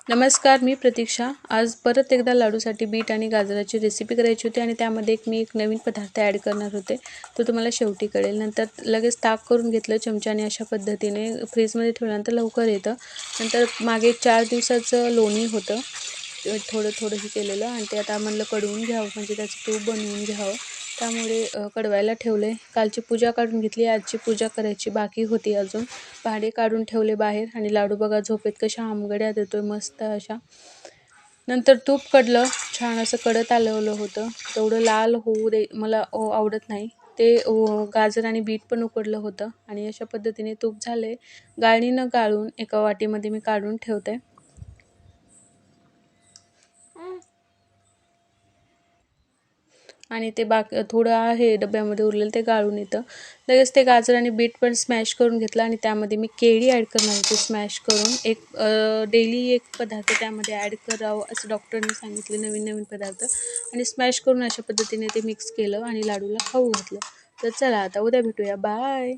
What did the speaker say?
नमस्कार, मी प्रतीक्षा. आज परत एकदा लाडूसाठी बीट आणि गाजराची रेसिपी करायची होती आणि त्यामध्ये मी एक नवीन पदार्थ ॲड करणार होते. तो तुम्हाला शेवटी कळेल. नंतर लगेच ताक करून घेतलं चमच्याने. अशा पद्धतीने फ्रीजमध्ये ठेवल्यानंतर लवकर येतं. नंतर मागे 4 दिवसाचं लोणी होतं. थोडं थोडंही केलेलं आणि ते आता म्हणलं कढवून घ्यावं, म्हणजे त्याचं तूप बनवून घ्यावं. त्यामुळे कढवायला ठेवले. कालची पूजा काढून घेतली, आजची पूजा करायची बाकी होती अजून. भांडे काढून ठेवले बाहेर आणि लाडू बघा झोपेत कशा आंबगड्या देतोय मस्त अशा. नंतर तूप कडलं, छान असं कडत आलेलं होतं. तेवढं लाल होऊ दे मला आवडत नाही. ते गाजर आणि बीट पण उकडलं होतं आणि अशा पद्धतीने तूप झाले. गाळणीनं गाळून एका वाटीमध्ये मी काढून ठेवते. आणि ते थोडं आहे डब्यामध्ये उरलेलं, ते गाळून येतं. लगेच ते गाजर आणि बीट पण स्मॅश करून घेतलं आणि त्यामध्ये मी केळी ॲड करणार होते स्मॅश करून. डेली एक पदार्थ त्यामध्ये ॲड करावं असं डॉक्टरने सांगितले, नवीन नवीन पदार्थ. आणि स्मॅश करून अशा पद्धतीने ते मिक्स केलं आणि लाडूला खाऊ घातलं. तर चला आता उद्या भेटूया. बाय.